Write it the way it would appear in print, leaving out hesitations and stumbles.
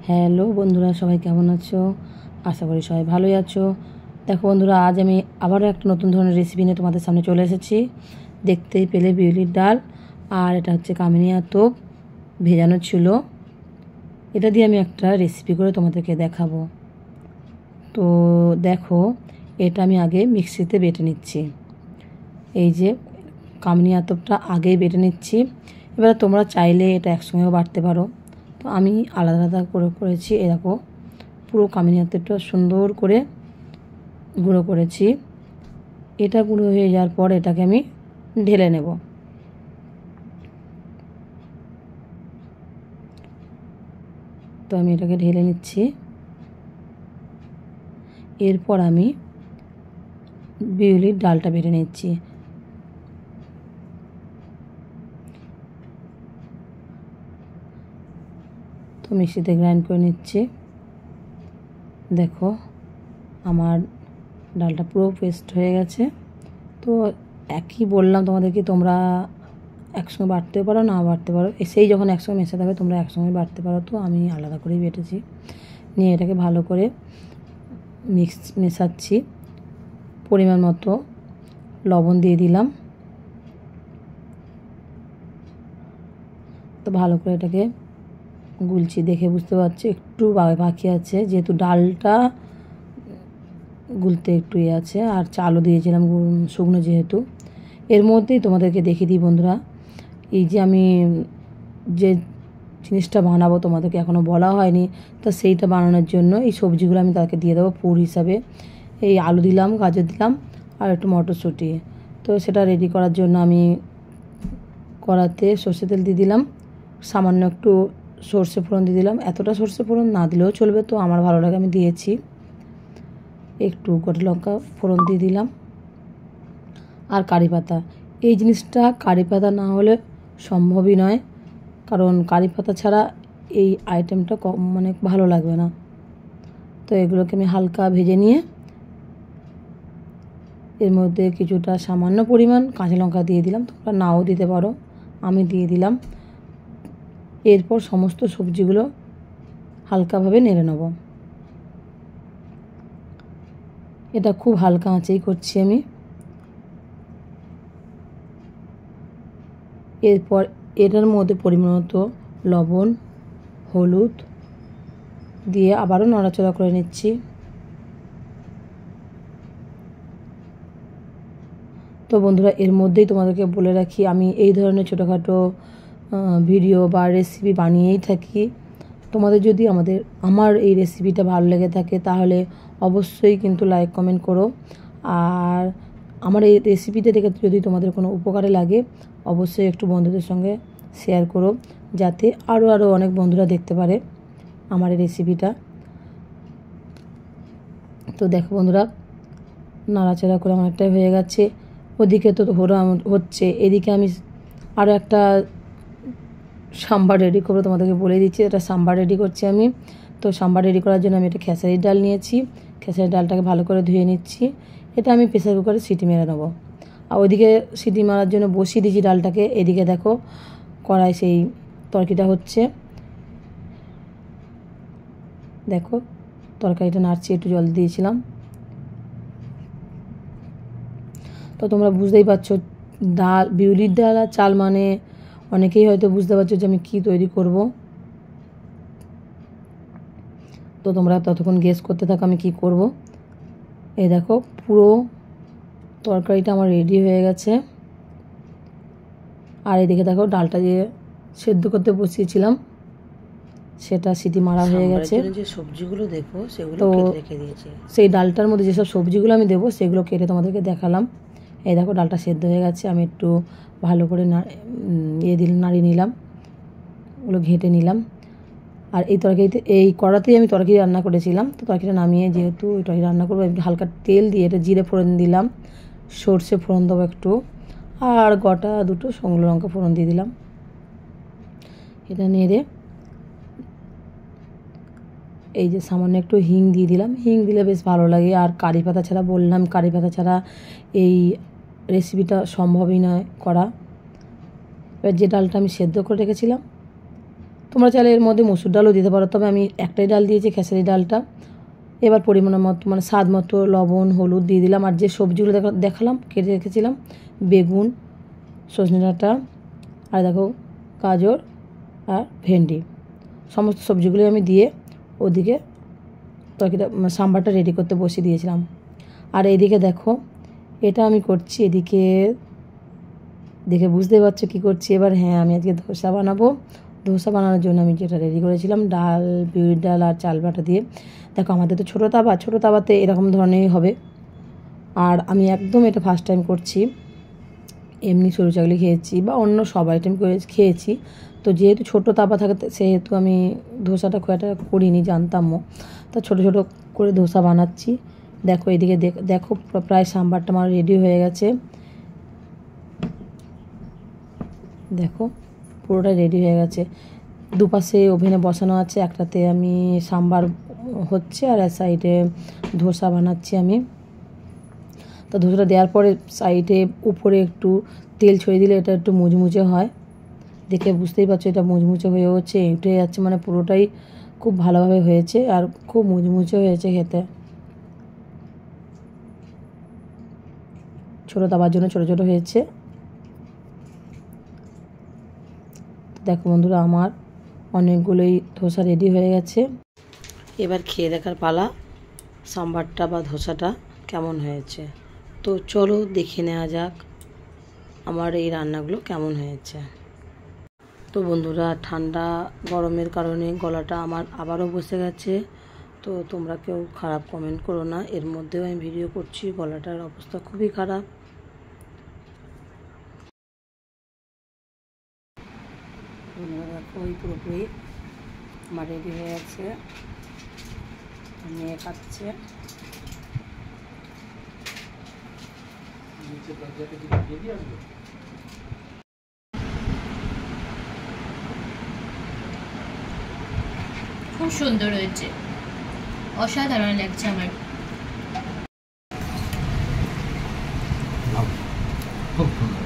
Hello বন্ধুরা, সবাই কেমন আছো? আশা করি সবাই ভালোই আছো। দেখো বন্ধুরা, আজ আমি আবারও একটা নতুন ধরনের রেসিপি নিয়ে তোমাদের সামনে চলে এসেছি। দেখতেই পেলে বিউলির ডাল, আর এটা হচ্ছে কামিনিয়া তোপ ভেজানো ছিল। এটা দিয়ে আমি একটা রেসিপি করে তোমাদেরকে দেখাবো। তো দেখো, এটা আমি আগে মিক্সিতে বেটে নিচ্ছি। এই যে কামিনিয়া তোপটা আগেই বেটে নিচ্ছি। এবার তোমরা চাইলে এটা একসঙ্গেও বাটতে পারো, তো আমি আলাদা আলাদা করে করেছি। এরকম পুরো কামিনিয়া তোপটা সুন্দর করে গুঁড়ো করেছি। এটা গুঁড়ো হয়ে যাওয়ার পর এটাকে আমি ঢেলে নেব। তো আমি এটাকে ঢেলে নিচ্ছি। এরপর আমি বিউলির ডালটা বেটে নিচ্ছি। তো মিক্সিতে গ্রাইন্ড করে নিচ্ছি। দেখো আমার ডালটা পুরো পেস্ট হয়ে গেছে। তো একই বললাম তোমাদেরকে, তোমরা একসঙ্গে বাটতেও পারো, না বাটতে পারো। সেই যখন একসঙ্গে মেশাতে হবে তোমরা একসঙ্গে বাটতে পারো। তো আমি আলাদা করেই বেটেছি। নিয়ে এটাকে ভালো করে মেশাচ্ছি। পরিমাণ মতো লবণ দিয়ে দিলাম। তো ভালো করে এটাকে গুলছি। দেখে বুঝতে পারছি একটু বাকি আছে, যেহেতু ডালটা গুলতে একটু আছে, আর চালও দিয়েছিলাম শুকনো যেহেতু। এর মধ্যেই তোমাদেরকে দেখিয়ে দিই বন্ধুরা, এই যে আমি যে জিনিসটা বানাবো তোমাদেরকে এখনও বলা হয়নি, তো সেইটা বানানোর জন্য এই সবজিগুলো আমি তাকে দিয়ে দেবো পুর হিসাবে। এই আলু দিলাম, গাজর দিলাম, আর একটু মটরশুঁটি। তো সেটা রেডি করার জন্য আমি কড়াতে সর্ষে তেল দিয়ে দিলাম, সামান্য একটু সর্ষে ফোড়ন দিয়ে দিলাম। এতটা সর্ষে ফোড়ন না দিলেও চলবে, তো আমার ভালো লাগে আমি দিয়েছি। একটু গোটা লঙ্কা ফোড়ন দিয়ে দিলাম, আর কারি পাতা। এই জিনিসটা কারি পাতা না হলে সম্ভবই নয়, কারণ কারি পাতা ছাড়া এই আইটেমটা মানে ভালো লাগবে না। তো এগুলোকে আমি হালকা ভেজে নিয়ে এর মধ্যে কিছুটা সামান্য পরিমাণ কাঁচা লঙ্কা দিয়ে দিলাম। তোমরা নাও দিতে পারো, আমি দিয়ে দিলাম। এরপর সমস্ত সবজিগুলো হালকাভাবে নেড়ে নেব। এটা খুব হালকা আঁচেই করছি আমি। এরপর এটার মধ্যে পরিমাণ মতো লবণ, হলুদ দিয়ে আবারও নাড়াচাড়া করে নিচ্ছি। তো বন্ধুরা, এর মধ্যেই তোমাদেরকে বলে রাখি, আমি এই ধরনের ছোটোখাটো ভিডিও বা রেসিপি বানিয়েই থাকি। তোমাদের যদি আমার এই রেসিপিটা ভালো লেগে থাকে তাহলে অবশ্যই কিন্তু লাইক কমেন্ট করো। আর আমার এই রেসিপিটা দেখে যদি তোমাদের কোনো উপকারে লাগে অবশ্যই একটু বন্ধুদের সঙ্গে শেয়ার করো, যাতে আরও অনেক বন্ধুরা দেখতে পারে আমার এই রেসিপিটা। তো দেখো বন্ধুরা, নাড়াচাড়া করে অনেকটাই হয়ে গেছে। ওদিকে তো হচ্ছে, এদিকে আমি আরও একটা সাম্বার রেডি করবো, তোমাদেরকে বলে দিচ্ছি। এটা সাম্বার রেডি করছি আমি। তো সাম্বার রেডি করার জন্য আমি একটা খেসারির ডাল নিয়েছি। খেসারির ডালটাকে ভালো করে ধুয়ে নিচ্ছি। এটা আমি প্রেসার কুকারে সিটি মেরে নেবো। আর ওইদিকে সিটি মারার জন্য বসিয়ে দিয়েছি ডালটাকে। এদিকে দেখো কড়াই সেই তরকারিটা হচ্ছে। দেখো তরকারিটা নাড়ছি, একটু জল দিয়েছিলাম। তো তোমরা বুঝতেই পারছো, ডাল বিউলির ডাল আর চাল মানে অনেকেই হয়তো বুঝতে পারছো যে আমি কী তৈরি করব। তো তোমরা ততক্ষণ গেস করতে থাকো আমি কী করব। এই দেখো পুরো তরকারিটা আমার রেডি হয়ে গেছে। আর এদিকে দেখো ডালটা যে সেদ্ধ করতে বসিয়েছিলাম সেটা সিটি মারা হয়ে গেছে। যে সবজিগুলো দেখো সেগুলো কেটে রেখে দিয়েছি। সেই ডালটার মধ্যে যেসব সবজিগুলো আমি দেবো সেগুলো কেটে তোমাদেরকে দেখালাম। এই দেখো ডালটা সেদ্ধ হয়ে গেছে। আমি একটু ভালো করে নাড়িয়ে নিলাম, ওগুলো ঘেঁটে নিলাম। আর এই তরকারিতে এই কড়াতেই আমি তরকারি রান্না করেছিলাম। তো তরকারিটা নামিয়ে যেহেতু ওই তরকারি রান্না করবো, একটু হালকা তেল দিয়ে এটা জিরে ফোড়ন দিলাম, সর্ষে ফোড়ন দেবো একটু, আর গোটা দুটো শুকনো লঙ্কা ফোড়ন দিয়ে দিলাম। এটা নেড়ে এই যে সামান্য একটু হিং দিয়ে দিলাম। হিং দিলে বেশ ভালো লাগে। আর কারি পাতা ছাড়া, বললাম কারি পাতা ছাড়া এই রেসিপিটা সম্ভবই নয় করা। এবার যে ডালটা আমি সেদ্ধ করে রেখেছিলাম তোমরা চাইলে এর মধ্যে মসুর ডালও দিতে পারো, তবে আমি একটাই ডাল দিয়েছি, খেসারি ডালটা। এবার পরিমাণ মতো মানে স্বাদ মতো লবণ হলুদ দিয়ে দিলাম। আর যে সবজিগুলো দেখালাম কেটে রেখেছিলাম, বেগুন, সজনে ডাঁটা, আর দেখো গাজর আর ভেন্ডি, সমস্ত সবজিগুলো আমি দিয়ে ওদিকে তরকারিটা সাম্বারটা রেডি করতে বসিয়ে দিয়েছিলাম। আর এইদিকে দেখো এটা আমি করছি, এদিকে দেখে বুঝতে পারছো কী করছি। এবার হ্যাঁ, আমি আজকে ধোসা বানাবো। ধোসা বানানোর জন্য আমি যেটা রেডি করেছিলাম, ডাল, বিউলির ডাল আর চাল বাটা দিয়ে। দেখো আমাদের তো ছোটো তাওয়াতে এরকম ধরনেরই হবে। আর আমি একদম এটা ফার্স্ট টাইম করছি, এমনি সরু চাকলি খেয়েছি বা অন্য সব আইটেম করে খেয়েছি। তো যেহেতু ছোটো তাওয়া থাকে সেহেতু আমি ধোসাটা খুব একটা করিনি, জানতামও। তা ছোটো ছোটো করে ধোসা বানাচ্ছি। দেখো এদিকে দেখো প্রায় সাম্বারটা আমার রেডি হয়ে গেছে। দেখো পুরোটা রেডি হয়ে গেছে। দুপাশে ওভেনে বসানো আছে, একটাতে আমি সাম্বার হচ্ছে আর এক সাইডে ধোসা বানাচ্ছি আমি। তো ধোসাটা দেওয়ার পরে সাইডে উপরে একটু তেল ছড়িয়ে দিলে এটা একটু মুচমুচে হয়। দেখে বুঝতেই পারছো এটা মুচমুচে হয়ে হচ্ছে, উঠে যাচ্ছে, মানে পুরোটাই খুব ভালোভাবে হয়েছে আর খুব মুচমুচে হয়েছে খেতে। ছোটো তাওয়ার জন্য ছোটো ছোটো হয়েছে। দেখো বন্ধুরা, আমার অনেকগুলোই ধোসা রেডি হয়ে গেছে। এবার খেয়ে দেখার পালা, সাম্বারটা বা ধোসাটা কেমন হয়েছে। তো চলো দেখে নেওয়া যাক আমার এই রান্নাগুলো কেমন হয়েছে। তো বন্ধুরা, ঠান্ডা গরমের কারণে গলাটা আমার আবারও বসে গেছে, তো তোমরা কেউ খারাপ কমেন্ট করো না। এর মধ্যেও আমি ভিডিও করছি, গলাটার অবস্থা খুবই খারাপ। দেখো ওই পুরোপুরি আমার রেডি হয়ে গেছে, মেয়ে খাচ্ছে। খুব সুন্দর হয়েছে, অসাধারণ লাগছে আমার। খুব সুন্দর।